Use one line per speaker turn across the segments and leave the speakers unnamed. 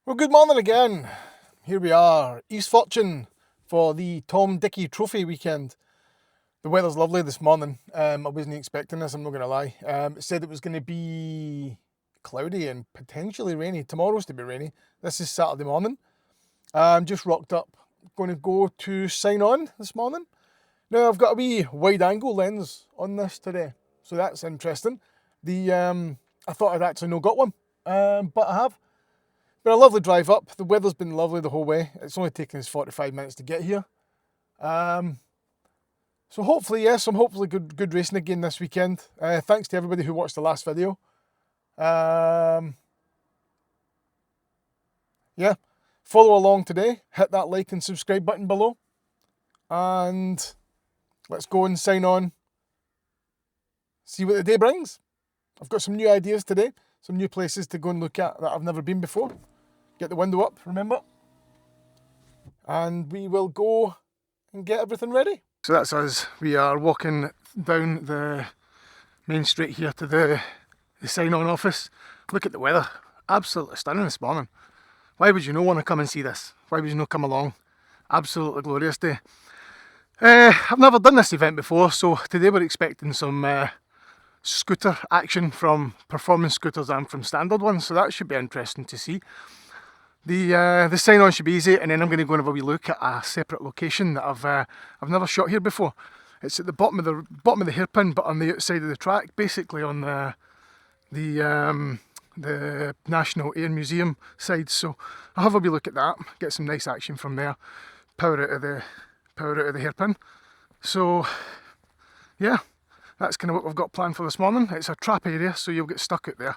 Well, good morning again. Here we are, East Fortune for the Tom Dickie Trophy weekend. The weather's lovely this morning. I wasn't expecting this, I'm not going to lie. It said it was going to be cloudy and potentially rainy. Tomorrow's to be rainy. This is Saturday morning. I'm just rocked up. Going to go to sign on this morning. Now, I've got a wee wide angle lens on this today, so that's interesting. I thought I'd actually not got one, but I have. Been a lovely drive up. The weather's been lovely the whole way. It's only taken us 45 minutes to get here. So hopefully, yes, I'm hopefully good racing again this weekend. Thanks to everybody who watched the last video. Yeah, follow along today. Hit that like and subscribe button below. And let's go and sign on. See what the day brings. I've got some new ideas today. Some new places to go and look at that I've never been before. Get the window up, remember? And we will go and get everything ready. So that's us. We are walking down the main street here to the sign-on office. Look at the weather. Absolutely stunning this morning. Why would you not want to come and see this? Why would you not come along? Absolutely glorious day. I've never done this event before, so today we're expecting some scooter action from performance scooters and from standard ones, so that should be interesting to see. The sign on should be easy, and then I'm going to go and have a wee look at a separate location that I've never shot here before. It's at the bottom of the hairpin, but on the outside of the track, basically on the National Air Museum side. So I'll have a wee look at that, get some nice action from there, power out of the hairpin. So yeah, that's kind of what we've got planned for this morning. It's a trap area, so you'll get stuck out there.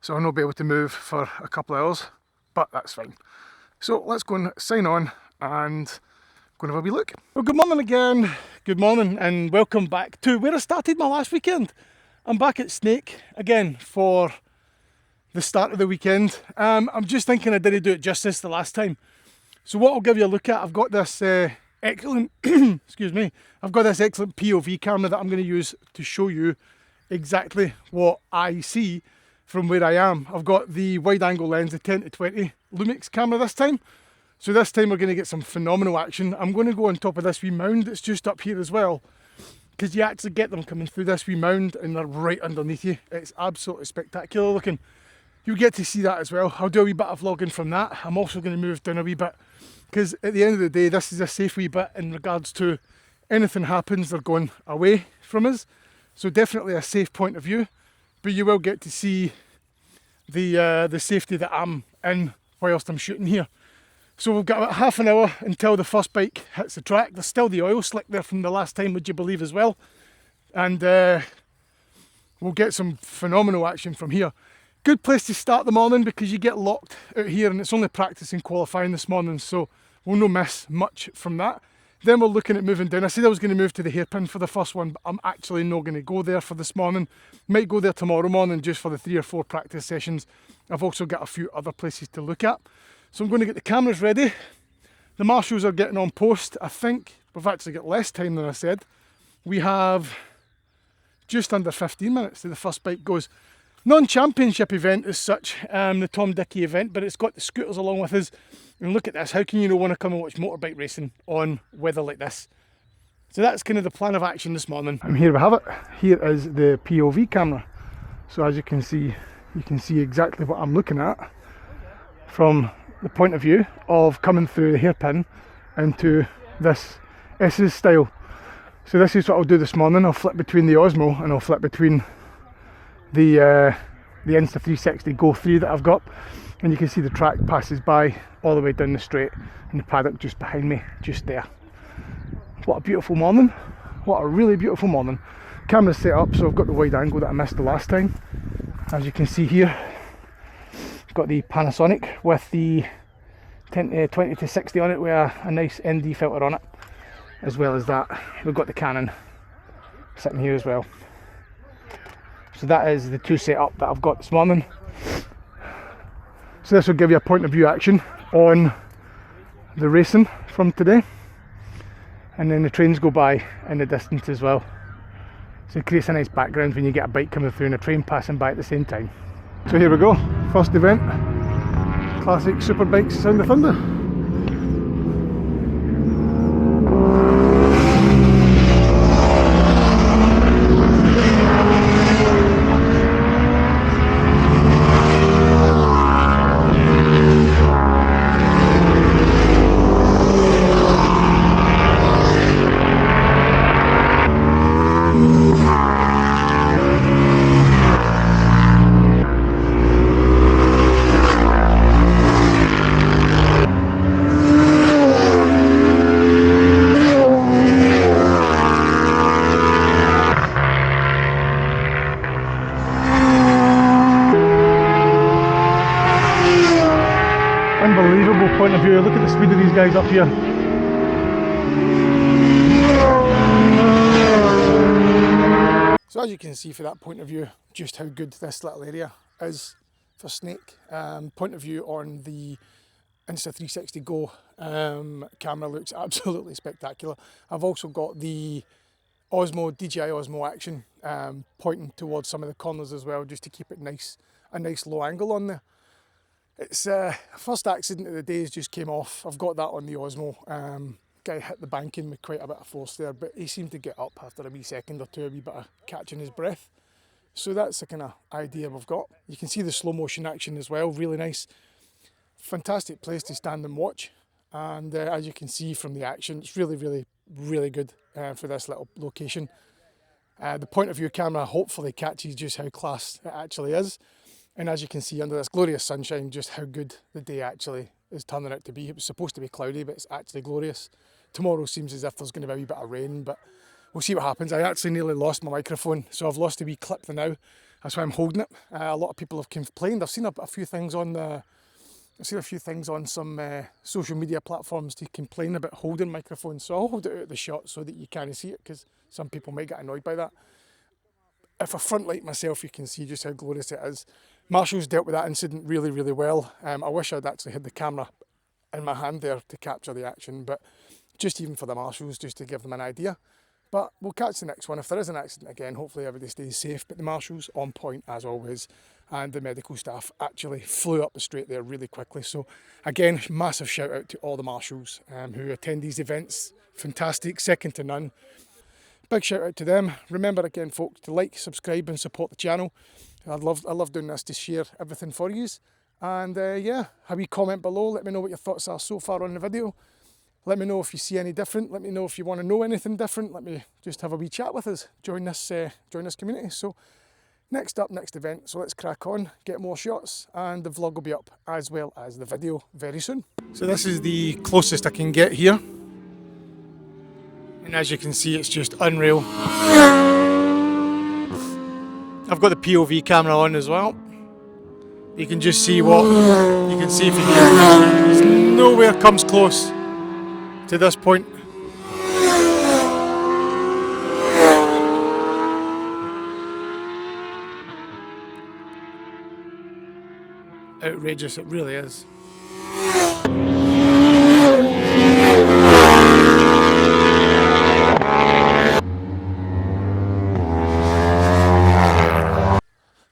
So I'll not be able to move for a couple of hours, but that's fine. So let's go and sign on and go and have a wee look. Well, good morning again. Good morning and welcome back to where I started my last weekend. I'm back at Snake again for the start of the weekend. I'm just thinking I didn't do it justice the last time. So what I'll give you a look at, I've got this excellent, excuse me, I've got this excellent POV camera that I'm going to use to show you exactly what I see from where I am. I've got the wide angle lens, the 10-20 Lumix camera this time. So this time we're going to get some phenomenal action. I'm going to go on top of this wee mound that's just up here as well, because you actually get them coming through this wee mound and they're right underneath you. It's absolutely spectacular looking. You'll get to see that as well. I'll do a wee bit of vlogging from that. I'm also going to move down a wee bit, because at the end of the day, this is a safe wee bit in regards to anything happens, they're going away from us. So definitely a safe point of view, but you will get to see the safety that I'm in whilst I'm shooting here. So we've got about half an hour until the first bike hits the track. There's still the oil slick there from the last time, would you believe, as well. And we'll get some phenomenal action from here. Good place to start the morning because you get locked out here, and it's only practice and qualifying this morning, so we'll not miss much from that. Then we're looking at moving down. I said I was going to move to the hairpin for the first one, but I'm actually not going to go there for this morning. Might go there tomorrow morning just for the 3 or 4 practice sessions. I've also got a few other places to look at. So I'm going to get the cameras ready. The marshals are getting on post. I think we've actually got less time than I said. We have just under 15 minutes till the first bike goes. Non-championship event as such, the Tom Dickie event, but it's got the scooters along with us. And look at this, how can you not want to come and watch motorbike racing on weather like this? So that's kind of the plan of action this morning. And here we have it. Here is the POV camera. So as you can see exactly what I'm looking at from the point of view of coming through the hairpin into this S's style. So this is what I'll do this morning. I'll flip between the Osmo and I'll flip between the Insta360 Go 3 that I've got, and you can see the track passes by all the way down the straight and the paddock just behind me, just there. What a beautiful morning. What a really beautiful morning. Camera's set up, so I've got the wide angle that I missed the last time. As you can see here, I've got the Panasonic with the 20-60 on it with a nice ND filter on it. As well as that, we've got the Canon sitting here as well. So that is the 2 setup that I've got this morning. So this will give you a point of view action on the racing from today. And then the trains go by in the distance as well. So it creates a nice background when you get a bike coming through and a train passing by at the same time. So here we go, first event, Classic Superbikes Sound of Thunder. Unbelievable point of view. Look at the speed of these guys up here. So as you can see from that point of view, just how good this little area is for Snake. Point of view on the Insta360 Go camera looks absolutely spectacular. I've also got the Osmo, DJI Osmo Action pointing towards some of the corners as well, just to keep it nice, a nice low angle on there. It's first accident of the day just came off. I've got that on the Osmo. Guy hit the banking with quite a bit of force there, but he seemed to get up after a wee second or two, a wee bit of catching his breath. So that's the kind of idea we've got. You can see the slow motion action as well, really nice. Fantastic place to stand and watch. And as you can see from the action, it's really, really, really good for this little location. The point of view camera hopefully catches just how class it actually is. And as you can see under this glorious sunshine, just how good the day actually is turning out to be. It was supposed to be cloudy, but it's actually glorious. Tomorrow seems as if there's going to be a wee bit of rain, but we'll see what happens. I actually nearly lost my microphone, so I've lost a wee clip now. That's why I'm holding it. A lot of people have complained. I've seen a few things on some social media platforms to complain about holding microphones. So I'll hold it out of the shot so that you can't see it, because some people might get annoyed by that. If I front light myself, you can see just how glorious it is. Marshall's dealt with that incident really, really well. I wish I'd actually had the camera in my hand there to capture the action, but just even for the marshals, just to give them an idea. But we'll catch the next one. If there is an accident again, hopefully everybody stays safe. But the marshals on point as always, and the medical staff actually flew up the straight there really quickly. So again, massive shout out to all the marshals who attend these events. Fantastic, second to none. Big shout out to them. Remember again, folks, to like, subscribe and support the channel. I love doing this to share everything for you. And yeah, have a wee comment below. Let me know what your thoughts are so far on the video. Let me know if you see any different. Let me know if you want to know anything different. Let me just have a wee chat with us. Join this community. So next event. So let's crack on, get more shots, and the vlog will be up as well as the video very soon. So this is the closest I can get here. And as you can see, it's just unreal. I've got the POV camera on as well. You can just see what you can see from here. It's nowhere comes close to this point. Outrageous, it really is.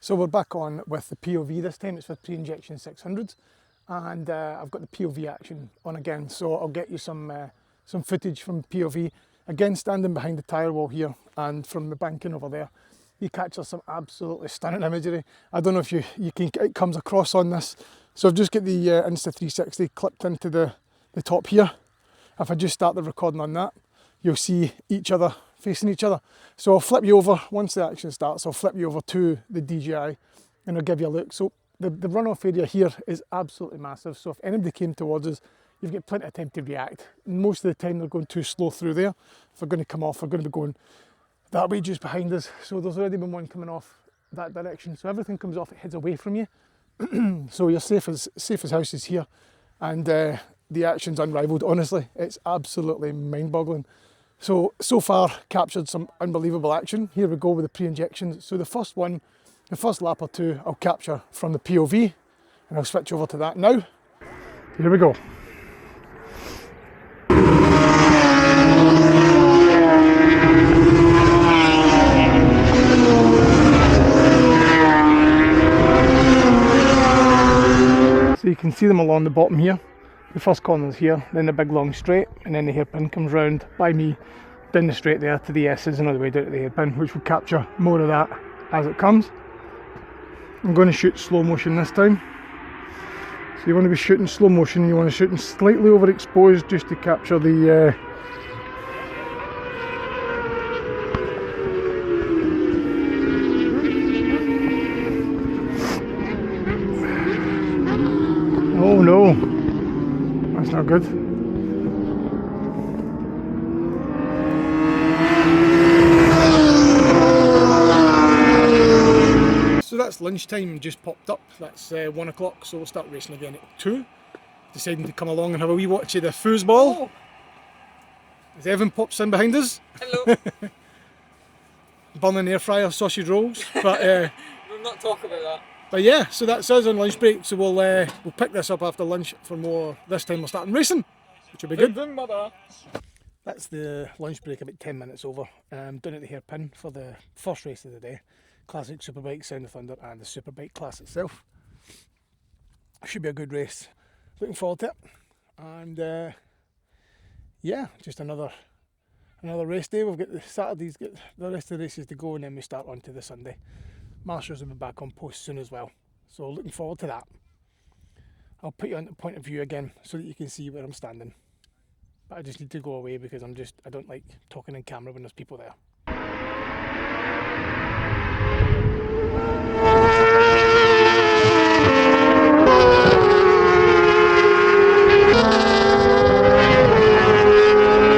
So we're back on with the POV this time. It's with pre-injection 600s, and I've got the POV action on again. So I'll get you some footage from POV. Again, standing behind the tyre wall here, and from the banking over there, you capture some absolutely stunning imagery. I don't know if it comes across on this. So I've just got the Insta360 clipped into the top here. If I just start the recording on that, you'll see each other facing each other. So I'll flip you over, once the action starts, I'll flip you over to the DJI and I'll give you a look. So the runoff area here is absolutely massive. So if anybody came towards us, you've got plenty of time to react. Most of the time they're going too slow through there. If they're going to come off, they're going to be going that way just behind us. So there's already been one coming off that direction. So everything comes off, it heads away from you. So you're safe as houses here. And the action's unrivaled, honestly. It's absolutely mind-boggling. So far captured some unbelievable action. Here we go with the pre-injections. So the first lap or two, I'll capture from the POV, and I'll switch over to that now. Here we go. So you can see them along the bottom here. The first corner is here, then the big long straight, and then the hairpin comes round by me down the straight there to the S's and all the way down to the hairpin, which will capture more of that as it comes. I'm going to shoot slow motion this time. So you want to be shooting slow motion, you want to shoot them slightly overexposed just to capture the oh no, that's not good. So that's lunchtime just popped up. That's 1 o'clock, so we'll start racing again at 2. Deciding to come along and have a wee watch of the foosball. Oh. As Evan pops in behind us.
Hello.
Burning air fryer sausage rolls. But
we'll not talk about that.
But yeah, so that's us on lunch break. So we'll pick this up after lunch for more. This time we're starting racing, which will be good. That's the lunch break, about 10 minutes over. Down at the hairpin for the first race of the day. Classic Superbike, Sound of Thunder, and the Superbike class itself. Should be a good race. Looking forward to it. And yeah, just another race day. We've got the Saturdays, got the rest of the races to go, and then we start on to the Sunday. Marshals will be back on post soon as well, so looking forward to that. I'll put you on the point of view again so that you can see where I'm standing. But I just need to go away because I don't like talking in camera when there's people there.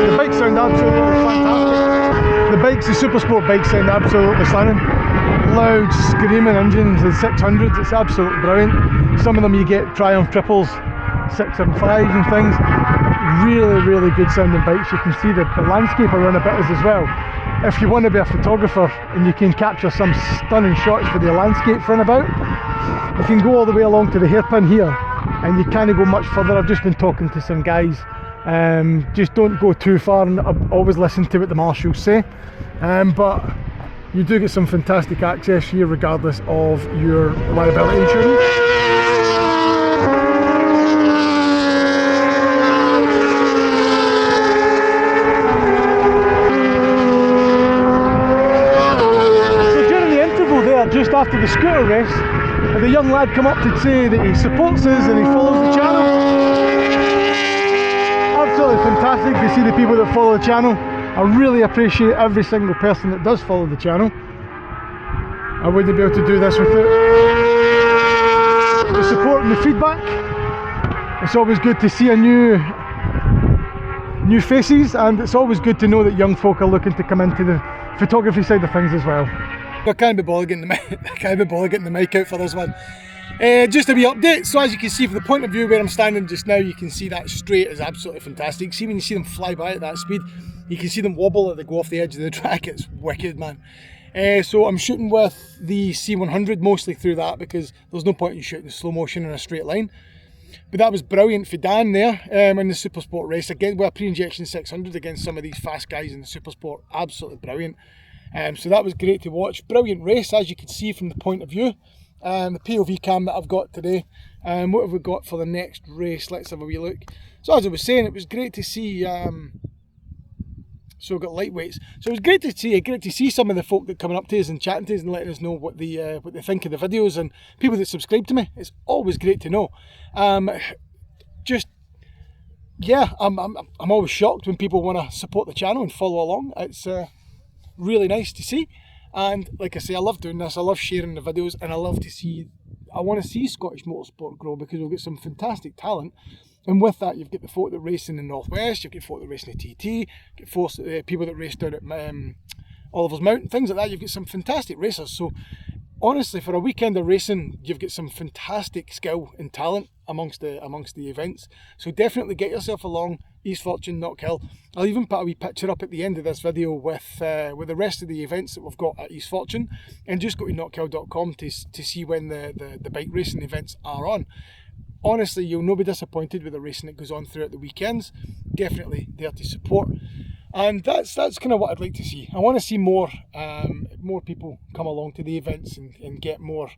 The bikes sound absolutely fantastic. The bikes, the Supersport bikes sound absolutely stunning. Loud screaming engines, the 600s, it's absolutely brilliant. Some of them you get Triumph triples, 675s and things. Really good sounding bikes. You can see the landscape around about us as well. If you want to be a photographer and you can capture some stunning shots for the landscape for and about, you can go all the way along to the hairpin here and you can't go much further. I've just been talking to some guys. Just don't go too far, and always listen to what the marshals say. But you do get some fantastic access here regardless of your liability insurance. So during the interval there, just after the scooter race, the young lad come up to say that he supports us and he follows the channel. Absolutely fantastic to see the people that follow the channel. I really appreciate every single person that does follow the channel. I wouldn't be able to do this without the support and the feedback. It's always good to see new faces, and it's always good to know that young folk are looking to come into the photography side of things as well. I can't be bothered getting the mic out for this one. Just a wee update. So as you can see from the point of view where I'm standing just now, you can see that straight is absolutely fantastic. See, when you see them fly by at that speed, you can see them wobble as they go off the edge of the track. It's wicked, man. So I'm shooting with the C100 mostly through that because there's no point in shooting slow motion in a straight line. But that was brilliant for Dan there in the Supersport race again with a pre-injection 600 against some of these fast guys in the Supersport. Absolutely brilliant. So that was great to watch. Brilliant race, as you can see from the point of view. The POV cam that I've got today. What have we got for the next race? Let's have a wee look. So as I was saying, it was great to see. So we've got lightweights. So it was great to see some of the folk that coming up to us and chatting to us and letting us know what they think of the videos, and people that subscribe to me. It's always great to know. Just yeah, I'm always shocked when people want to support the channel and follow along. It's really nice to see. And like I say, I love doing this. I love sharing the videos, and I want to see Scottish motorsport grow because we've got some fantastic talent. And with that, you've got the folk that race in the Northwest, you've got folk that race in the TT, you've got people that race down at Oliver's Mountain, things like that. You've got some fantastic racers. So honestly, for a weekend of racing, you've got some fantastic skill and talent amongst the events. So definitely get yourself along. East Fortune, Knockhill. I'll even put a wee picture up at the end of this video with the rest of the events that we've got at East Fortune, and just go to knockhill.com to see when the bike racing events are on. Honestly, you'll not be disappointed with the racing that goes on throughout the weekends. Definitely there to support, and that's kind of what I'd like to see. I want to see more people come along to the events and get more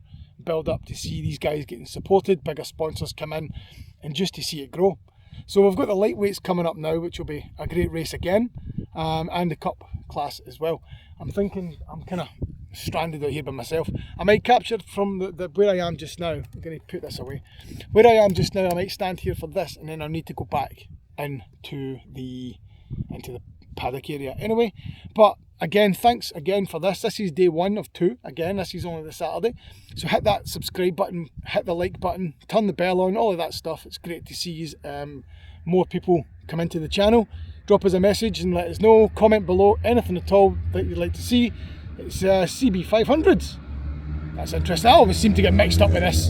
build up to see these guys getting supported, bigger sponsors come in, and just to see it grow. So we've got the lightweights coming up now, which will be a great race again, and the cup class as well. I'm thinking I'm kind of stranded out here by myself. I might capture from the where I am just now. I'm going to put this away. Where I am just now, I might stand here for this, and then I'll need to go back into the paddock area anyway. But again, thanks again for this. This is day 1 of 2. Again, this is only the Saturday. So hit that subscribe button, hit the like button, turn the bell on, all of that stuff. It's great to see more people come into the channel. Drop us a message and let us know. Comment below anything at all that you'd like to see. It's CB500s. That's interesting. I always seem to get mixed up with this.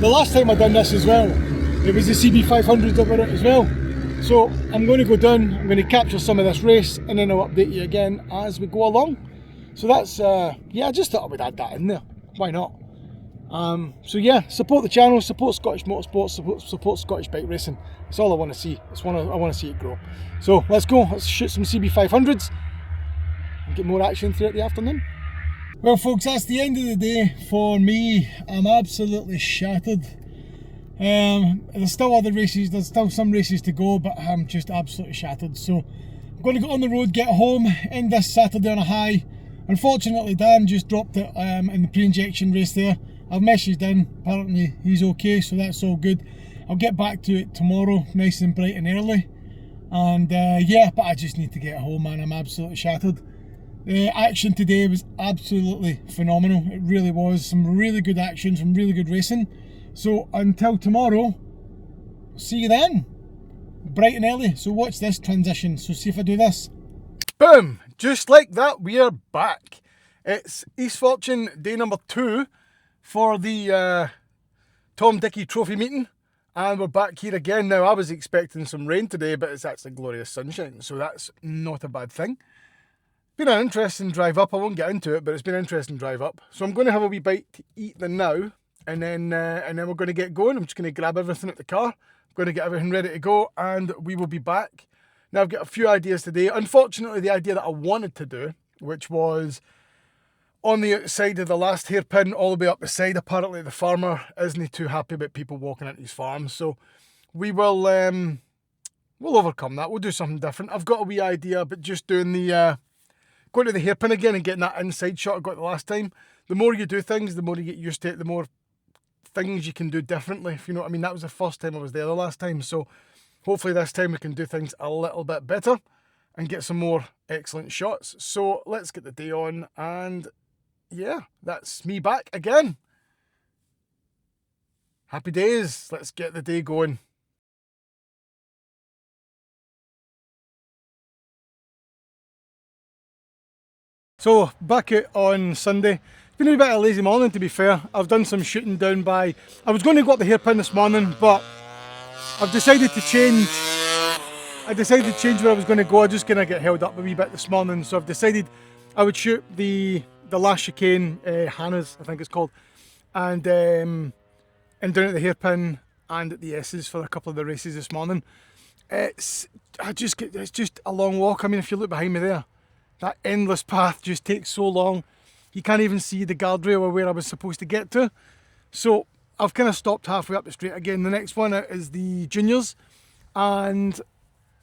The last time I done this as well, it was the CB500s that were it as well. So I'm going to go down, I'm going to capture some of this race, and then I'll update you again as we go along. So that's, yeah, I just thought I would add that in there. Why not? So yeah, support the channel, support Scottish Motorsport, support Scottish bike racing. That's all I want to see. I want to see it grow. So let's go, let's shoot some CB500s and get more action throughout the afternoon. Well folks, that's the end of the day for me. I'm absolutely shattered. There's still other races, there's still some races to go, but I'm just absolutely shattered. So I'm going to go on the road, get home, end this Saturday on a high. Unfortunately Dan just dropped it in the pre-injection race there. I've messaged in, apparently he's okay, so that's all good. I'll get back to it tomorrow, nice and bright and early. And yeah, but I just need to get home, man. I'm absolutely shattered. The action today was absolutely phenomenal. It really was. Some really good action, some really good racing. So until tomorrow, see you then. Bright and early. So watch this transition. So see if I do this. Boom! Just like that, we are back. It's East Fortune day number 2 for the Tom Dickie Trophy meeting. And we're back here again. Now, I was expecting some rain today, but it's actually glorious sunshine. So that's not a bad thing. Been an interesting drive up. I won't get into it, but it's been an interesting drive up. So I'm going to have a wee bite to eat now. And then we're going to get going. I'm just going to grab everything at the car. I'm going to get everything ready to go, and we will be back. Now, I've got a few ideas today. Unfortunately, the idea that I wanted to do, which was on the outside of the last hairpin, all the way up the side, apparently the farmer isn't too happy about people walking into his farm. So we will we'll overcome that. We'll do something different. I've got a wee idea, but just doing the going to the hairpin again and getting that inside shot I got the last time. The more you do things, the more you get used to it, the more things you can do differently, if you know what I mean. That was the first time I was there the last time, so hopefully this time we can do things a little bit better and get some more excellent shots. So let's get the day on, and yeah, that's me back again. Happy days. Let's get the day going. So back out on Sunday. It's been a bit of a lazy morning, to be fair. I've done some shooting down by... I was going to go up the hairpin this morning, but I've decided to change. I decided to change where I was going to go. I'm just going to get held up a wee bit this morning, so I've decided I would shoot the last chicane, Hannah's, I think it's called, and down at the hairpin and at the S's for a couple of the races this morning. It's just a long walk. I mean, if you look behind me there, that endless path just takes so long. You can't even see the guardrail or where I was supposed to get to. So I've kind of stopped halfway up the straight again. The next one is the juniors, and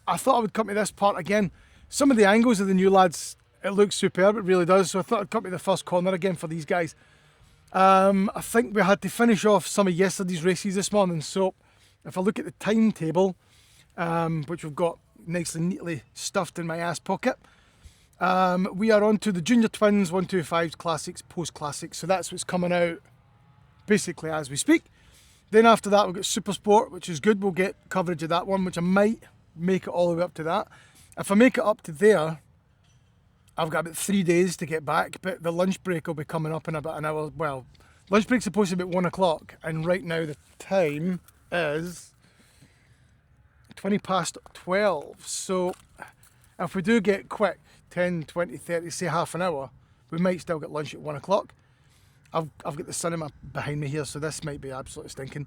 I thought I would come to this part again. Some of the angles of the new lads, it looks superb, it really does. So I thought I'd come to the first corner again for these guys. I think we had to finish off some of yesterday's races this morning. So if I look at the timetable, which we've got nicely, neatly stuffed in my ass pocket, we are on to the Junior Twins 125 Classics, Post Classics. So that's what's coming out basically as we speak. Then after that we've got Super Sport, which is good. We'll get coverage of that one, which I might make it all the way up to that. If I make it up to there, I've got about 3 days to get back, but the lunch break will be coming up in about an hour. Well, lunch break's supposed to be at 1 o'clock, and right now the time is 20 past 12. So if we do get quick, 10, 20, 30, say half an hour, we might still get lunch at 1 o'clock. I've got the cinema behind me here, so this might be absolutely stinking.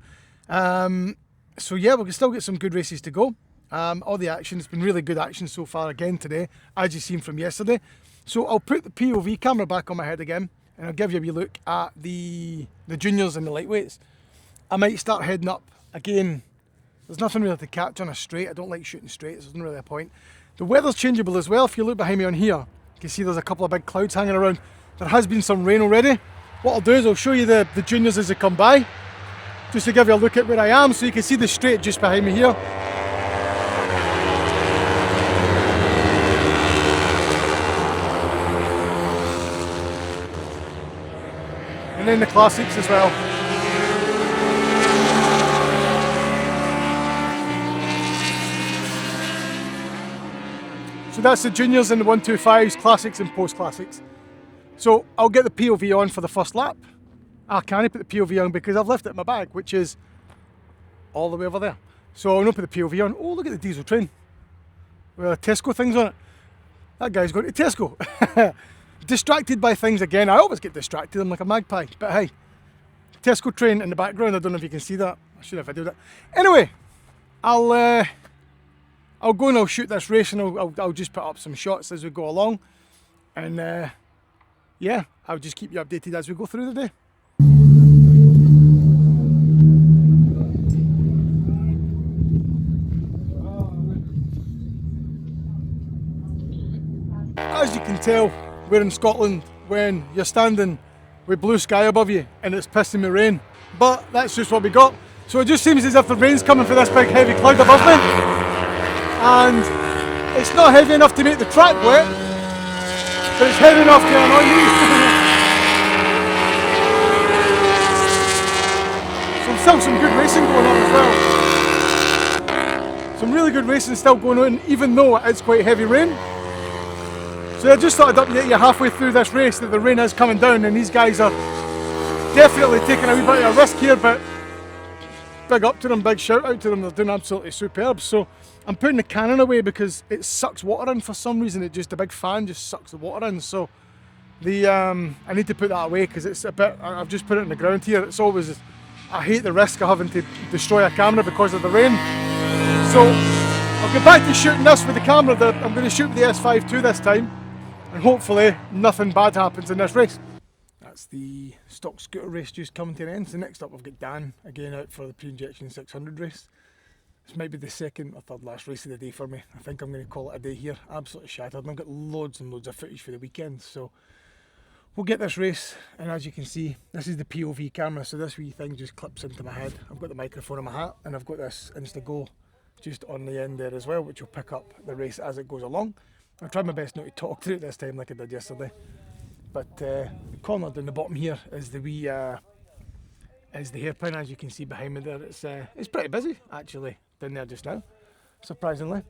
So yeah, we can still get some good races to go. All the action, it's been really good action so far again today, as you've seen from yesterday. So I'll put the POV camera back on my head again, and I'll give you a wee look at the juniors and the lightweights. I might start heading up again. There's nothing really to catch on a straight. I don't like shooting straights, there's not really a point. The weather's changeable as well. If you look behind me on here, you can see there's a couple of big clouds hanging around. There has been some rain already. What I'll do is I'll show you the juniors as they come by, just to give you a look at where I am, so you can see the straight just behind me here. And then the classics as well. So that's the juniors and the 125s, classics and post-classics. So I'll get the POV on for the first lap. I can't put the POV on because I've left it in my bag, which is all the way over there. So I'll not put the POV on. Oh, look at the diesel train with the Tesco things on it. That guy's going to Tesco. Distracted by things again. I always get distracted, I'm like a magpie. But hey, Tesco train in the background, I don't know if you can see that. I should have videoed it. Anyway, I'll go and I'll shoot this race, and I'll just put up some shots as we go along. And yeah, I'll just keep you updated as we go through the day. As you can tell, we're in Scotland when you're standing with blue sky above you and it's pissing with rain. But that's just what we got. So it just seems as if the rain's coming for this big heavy cloud above me. And it's not heavy enough to make the track wet, but it's heavy enough to annoy me. So still some good racing going on as well. Some really good racing still going on, even though it's quite heavy rain. So I just thought I'd update you halfway through this race that the rain is coming down, and these guys are definitely taking a wee bit of a risk here, but big up to them, big shout out to them, they're doing absolutely superb. So I'm putting the cannon away because it sucks water in for some reason. The big fan just sucks the water in. So I need to put that away because it's a bit, I've just put it in the ground here. It's always, I hate the risk of having to destroy a camera because of the rain. So I'll get back to shooting this with the camera. I'm going to shoot with the S5 II this time, and hopefully nothing bad happens in this race. That's the stock scooter race just coming to an end. So next up we've got Dan again out for the pre-injection 600 race. This might be the second or third last race of the day for me. I think I'm going to call it a day here. Absolutely shattered, and I've got loads and loads of footage for the weekend. So we'll get this race, and as you can see, this is the POV camera, so this wee thing just clips into my head. I've got the microphone in my hat, and I've got this Instago just on the end there as well, which will pick up the race as it goes along. I've tried my best not to talk through it this time like I did yesterday. But the corner down the bottom here is the wee is the hairpin. As you can see behind me there, it's pretty busy actually down there just now, surprisingly.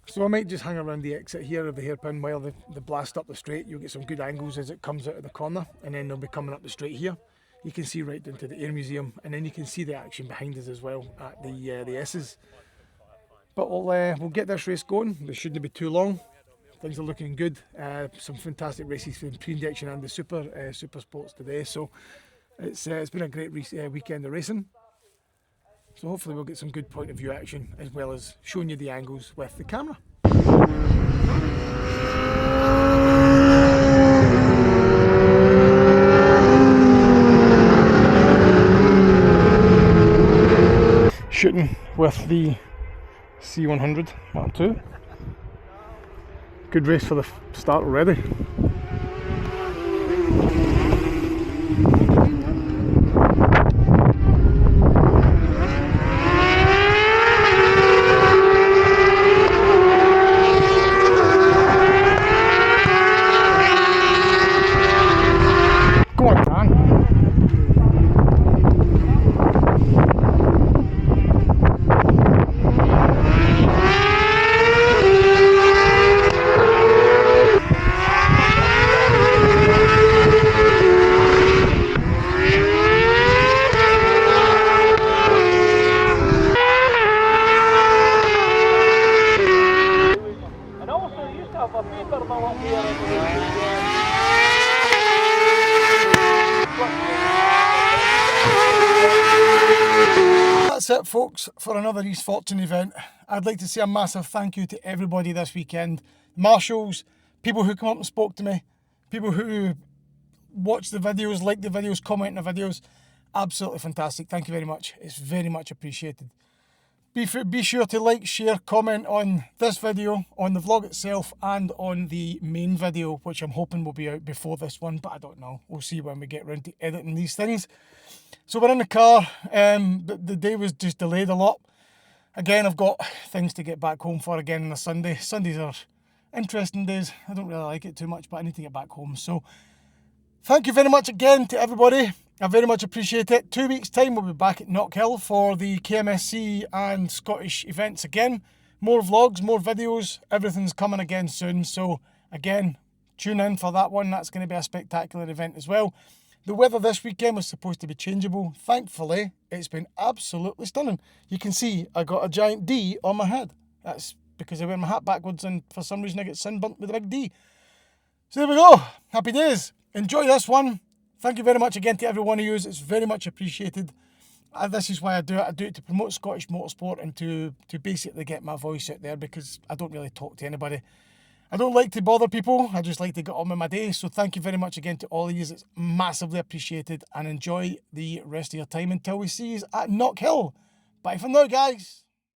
So I might just hang around the exit here of the hairpin while they blast up the straight. You'll get some good angles as it comes out of the corner, and then they'll be coming up the straight here. You can see right down to the Air Museum, and then you can see the action behind us as well at the S's. But we'll get this race going. This shouldn't be too long. Things are looking good. Some fantastic races for the pre-injection and the super sports today. So it's been a great weekend of racing. So hopefully we'll get some good point of view action as well as showing you the angles with the camera. Shooting with the C100 Mark II. Good race for the start already. Go on, Dan. That's it, folks, for another East Fortune event. I'd like to say a massive thank you to everybody this weekend. Marshals, people who come up and spoke to me, people who watch the videos, like the videos, comment on the videos. Absolutely fantastic. Thank you very much. It's very much appreciated. Be sure to like, share, comment on this video, on the vlog itself, and on the main video, which I'm hoping will be out before this one, but I don't know. We'll see when we get around to editing these things. So we're in the car. The day was just delayed a lot. Again, I've got things to get back home for again on a Sunday. Sundays are interesting days. I don't really like it too much, but I need to get back home. So thank you very much again to everybody. I very much appreciate it. 2 weeks' time, we'll be back at Knockhill for the KMSC and Scottish events again. More vlogs, more videos. Everything's coming again soon. So again, tune in for that one. That's going to be a spectacular event as well. The weather this weekend was supposed to be changeable. Thankfully, it's been absolutely stunning. You can see I got a giant D on my head. That's because I wear my hat backwards and for some reason I get sunburnt with a big D. So there we go. Happy days. Enjoy this one. Thank you very much again to every one of you. It's very much appreciated. This is why I do it. I do it to promote Scottish motorsport and to basically get my voice out there, because I don't really talk to anybody. I don't like to bother people. I just like to get on with my day. So thank you very much again to all of you. It's massively appreciated, and enjoy the rest of your time until we see you at Knockhill. Bye for now, guys.